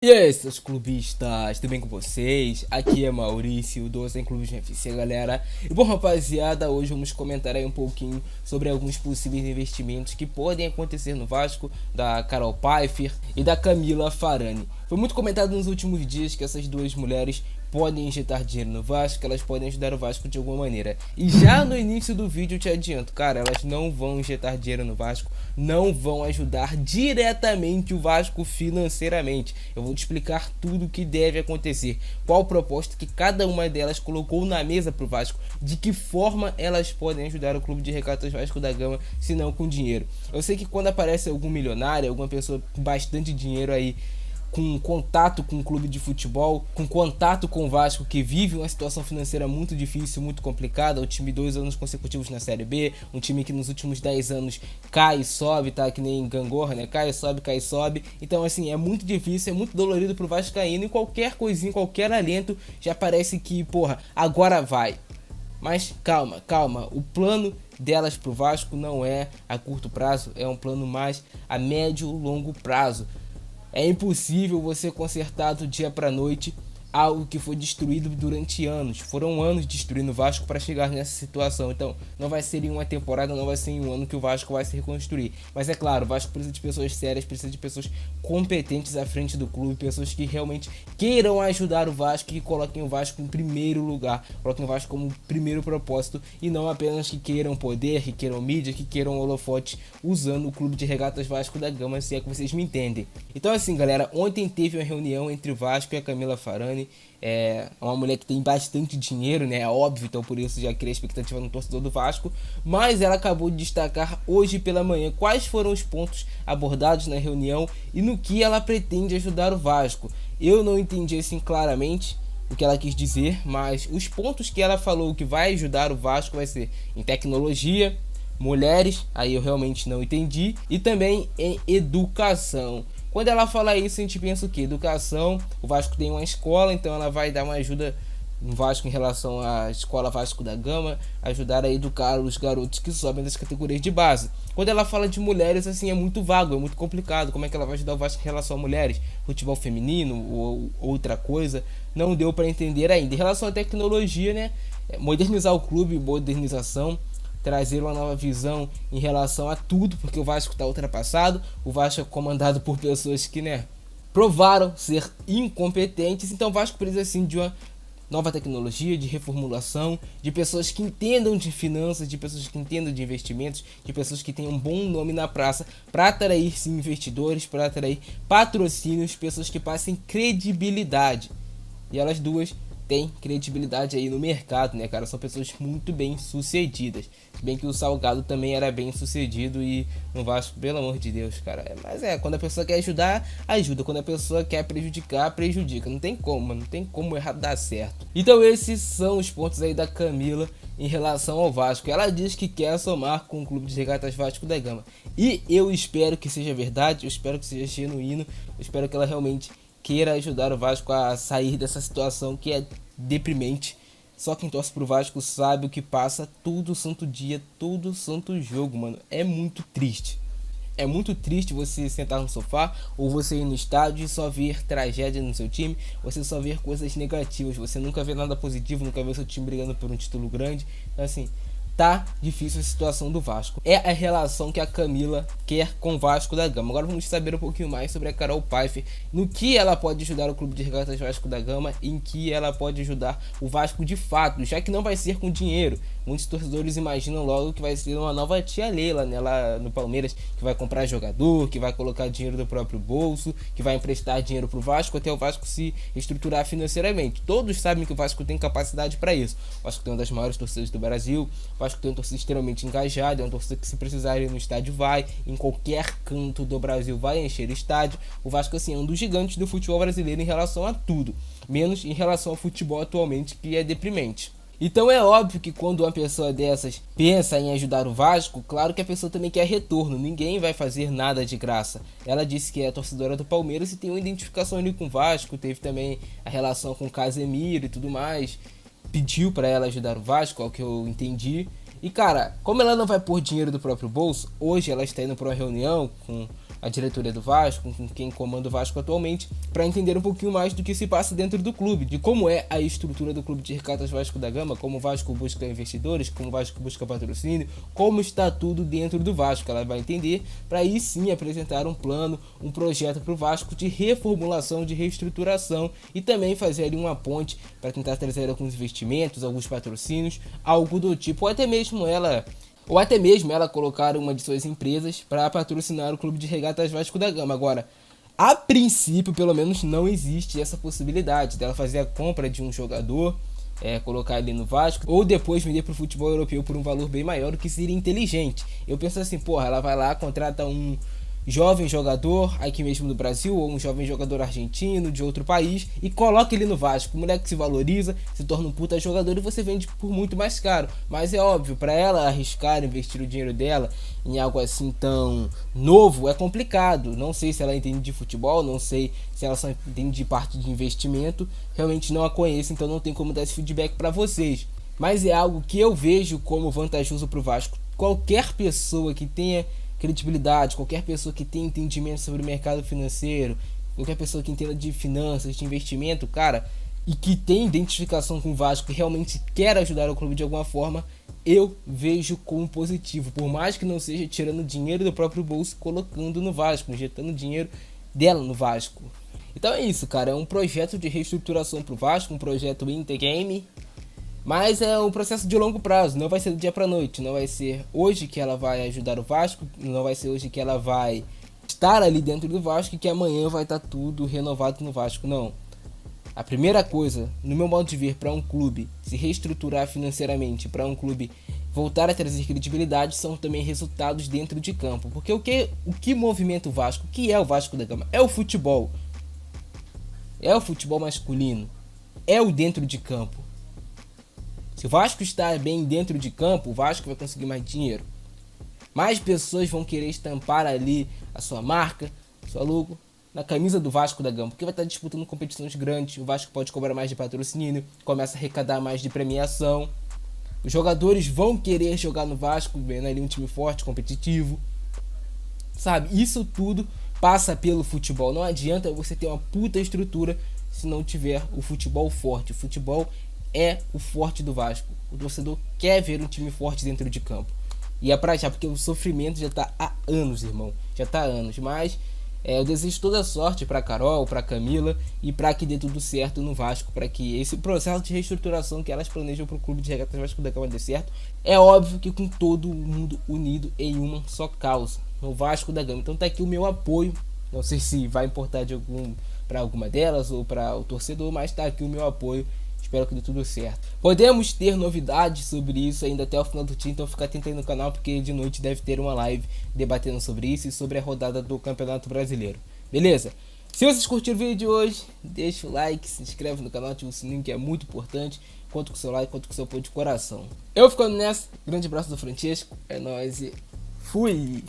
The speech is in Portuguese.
E aí, seus clubistas, tudo bem com vocês? Aqui é Maurício, do Sem Clubes FC, galera. E bom, rapaziada, hoje vamos comentar aí um pouquinho sobre alguns possíveis investimentos que podem acontecer no Vasco, da Carol Pfeiffer e da Camila Farani. Foi muito comentado nos últimos dias que essas duas mulheres podem injetar dinheiro no Vasco, que elas podem ajudar o Vasco de alguma maneira. E já no início do vídeo eu te adianto, cara, elas não vão injetar dinheiro no Vasco, não vão ajudar diretamente o Vasco financeiramente. Eu vou te explicar tudo o que deve acontecer, qual proposta que cada uma delas colocou na mesa pro Vasco, de que forma elas podem ajudar o Clube de Regatas Vasco da Gama, se não com dinheiro. Eu sei que quando aparece algum milionário, alguma pessoa com bastante dinheiro aí, com contato com o clube de futebol, com contato com o Vasco, que vive uma situação financeira muito difícil, muito complicada, o time 2 anos consecutivos na Série B, um time que nos últimos 10 anos cai e sobe, tá? Que nem gangorra, né? Cai e sobe. Então, assim, é muito difícil, é muito dolorido pro vascaíno e qualquer coisinha, qualquer alento, já parece que, porra, agora vai. Mas calma, calma, o plano delas pro Vasco não é a curto prazo, é um plano mais a médio e longo prazo. É impossível você consertar do dia para noite algo que foi destruído durante anos. Foram anos destruindo o Vasco para chegar nessa situação. Então, não vai ser em uma temporada, não vai ser em um ano que o Vasco vai se reconstruir. Mas é claro, o Vasco precisa de pessoas sérias, precisa de pessoas competentes à frente do clube, pessoas que realmente queiram ajudar o Vasco, que coloquem o Vasco em primeiro lugar, coloquem o Vasco como primeiro propósito e não apenas que queiram poder, que queiram mídia, que queiram holofote usando o Clube de Regatas Vasco da Gama, se é que vocês me entendem. Então, assim, galera, ontem teve uma reunião entre o Vasco e a Camila Farani. É uma mulher que tem bastante dinheiro, né? É óbvio, então por isso já cria expectativa no torcedor do Vasco. Mas ela acabou de destacar hoje pela manhã quais foram os pontos abordados na reunião e no que ela pretende ajudar o Vasco. Eu não entendi assim claramente o que ela quis dizer, mas os pontos que ela falou que vai ajudar o Vasco vai ser em tecnologia, mulheres, aí eu realmente não entendi, e também em educação. Quando ela fala isso, a gente pensa o que? Educação, o Vasco tem uma escola, então ela vai dar uma ajuda no Vasco em relação à escola Vasco da Gama, ajudar a educar os garotos que sobem das categorias de base. Quando ela fala de mulheres, assim, é muito vago, é muito complicado. Como é que ela vai ajudar o Vasco em relação a mulheres? Futebol feminino ou outra coisa? Não deu para entender ainda. Em relação à tecnologia, né? Modernizar o clube, modernização, trazer uma nova visão em relação a tudo, porque o Vasco está ultrapassado, o Vasco é comandado por pessoas que, né, provaram ser incompetentes, então o Vasco precisa sim de uma nova tecnologia, de reformulação, de pessoas que entendam de finanças, de pessoas que entendam de investimentos, de pessoas que tenham um bom nome na praça, para atrair sim investidores, para atrair patrocínios, pessoas que passem credibilidade. E elas duas tem credibilidade aí no mercado, né, cara? São pessoas muito bem sucedidas. Se bem que o Salgado também era bem sucedido e no Vasco, pelo amor de Deus, cara. Mas quando a pessoa quer ajudar, ajuda. Quando a pessoa quer prejudicar, prejudica. Não tem como, não tem como errado dar certo. Então esses são os pontos aí da Camila em relação ao Vasco. Ela diz que quer somar com o Clube de Regatas Vasco da Gama. E eu espero que seja verdade, eu espero que seja genuíno, eu espero que ela realmente queira ajudar o Vasco a sair dessa situação que é deprimente. Só quem torce pro Vasco sabe o que passa todo santo dia, todo santo jogo, mano. É muito triste. É muito triste você sentar no sofá ou você ir no estádio e só ver tragédia no seu time, você só ver coisas negativas, você nunca vê nada positivo, nunca vê o seu time brigando por um título grande. Então, assim, tá difícil a situação do Vasco. É a relação que a Camila quer com o Vasco da Gama. Agora vamos saber um pouquinho mais sobre a Carol Pfeiffer, no que ela pode ajudar o Clube de Regatas Vasco da Gama, em que ela pode ajudar o Vasco de fato, já que não vai ser com dinheiro. Muitos torcedores imaginam logo que vai ser uma nova tia Leila, né, lá no Palmeiras, que vai comprar jogador, que vai colocar dinheiro do próprio bolso, que vai emprestar dinheiro pro Vasco até o Vasco se estruturar financeiramente. Todos sabem que o Vasco tem capacidade para isso. O Vasco tem uma das maiores torcidas do Brasil, o Vasco tem uma torcida extremamente engajada, é uma torcida que se precisar ir no estádio vai, em qualquer canto do Brasil vai encher o estádio. O Vasco, assim, é um dos gigantes do futebol brasileiro em relação a tudo, menos em relação ao futebol atualmente, que é deprimente. Então é óbvio que quando uma pessoa dessas pensa em ajudar o Vasco, claro que a pessoa também quer retorno, ninguém vai fazer nada de graça. Ela disse que é torcedora do Palmeiras e tem uma identificação ali com o Vasco, teve também a relação com o Casemiro e tudo mais, pediu para ela ajudar o Vasco, ao que eu entendi. E cara, como ela não vai pôr dinheiro do próprio bolso, hoje ela está indo para uma reunião com a diretoria do Vasco, com quem comanda o Vasco atualmente, para entender um pouquinho mais do que se passa dentro do clube, de como é a estrutura do Clube de Regatas Vasco da Gama, como o Vasco busca investidores, como o Vasco busca patrocínio, como está tudo dentro do Vasco. Ela vai entender para aí sim apresentar um plano, um projeto para o Vasco de reformulação, de reestruturação e também fazer ali uma ponte para tentar trazer alguns investimentos, alguns patrocínios, algo do tipo, ou até mesmo ela colocar uma de suas empresas para patrocinar o Clube de Regatas Vasco da Gama. Agora, a princípio, pelo menos, não existe essa possibilidade dela fazer a compra de um jogador, colocar ele no Vasco, ou depois vender para o futebol europeu por um valor bem maior, o que seria inteligente. Eu penso assim, porra, ela vai lá, contrata um jovem jogador aqui mesmo do Brasil, ou um jovem jogador argentino de outro país, e coloca ele no Vasco. O moleque se valoriza, se torna um puta jogador e você vende por muito mais caro. Mas é óbvio, para ela arriscar investir o dinheiro dela em algo assim tão novo é complicado. Não sei se ela entende de futebol, não sei se ela só entende de parte de investimento, realmente não a conheço, então não tem como dar esse feedback para vocês. Mas é algo que eu vejo como vantajoso para o Vasco. Qualquer pessoa que tenha credibilidade, qualquer pessoa que tenha entendimento sobre o mercado financeiro, qualquer pessoa que entenda de finanças, de investimento, cara, e que tem identificação com o Vasco e realmente quer ajudar o clube de alguma forma, eu vejo como positivo, por mais que não seja tirando dinheiro do próprio bolso, colocando no Vasco, injetando dinheiro dela no Vasco. Então é isso, cara, é um projeto de reestruturação pro Vasco, um projeto Intergame. Mas é um processo de longo prazo, não vai ser do dia pra noite, não vai ser hoje que ela vai ajudar o Vasco, não vai ser hoje que ela vai estar ali dentro do Vasco e que amanhã vai estar tudo renovado no Vasco, não. A primeira coisa, no meu modo de ver, para um clube se reestruturar financeiramente, para um clube voltar a trazer credibilidade, são também resultados dentro de campo. Porque o que movimenta o Vasco? O que é o Vasco da Gama? É o futebol. É o futebol masculino. É o dentro de campo. Se o Vasco está bem dentro de campo, o Vasco vai conseguir mais dinheiro. Mais pessoas vão querer estampar ali a sua marca, sua logo, na camisa do Vasco da Gama. Porque vai estar disputando competições grandes, o Vasco pode cobrar mais de patrocínio, começa a arrecadar mais de premiação. Os jogadores vão querer jogar no Vasco, vendo ali um time forte, competitivo. Sabe, isso tudo passa pelo futebol. Não adianta você ter uma puta estrutura se não tiver o futebol forte. O futebol é o forte do Vasco. O torcedor quer ver um time forte dentro de campo. E é pra já, porque o sofrimento já tá há anos, irmão. Já tá há anos. Mas eu desejo toda a sorte pra Carol, pra Camila e pra que dê tudo certo no Vasco. Pra que esse processo de reestruturação que elas planejam pro Clube de Regatas Vasco da Gama dê certo. É óbvio que com todo mundo unido em uma só causa, no Vasco da Gama. Então tá aqui o meu apoio. Não sei se vai importar pra alguma delas ou pra o torcedor, mas tá aqui o meu apoio. Espero que dê tudo certo. Podemos ter novidades sobre isso ainda até o final do dia, então fica atento aí no canal, porque de noite deve ter uma live debatendo sobre isso e sobre a rodada do Campeonato Brasileiro. Beleza? Se vocês curtiram o vídeo de hoje, deixa o like, se inscreve no canal, ativa o sininho que é muito importante. Conto com o seu like, conto com o seu apoio de coração. Eu ficando nessa, grande abraço do Francesco, é nóis e fui!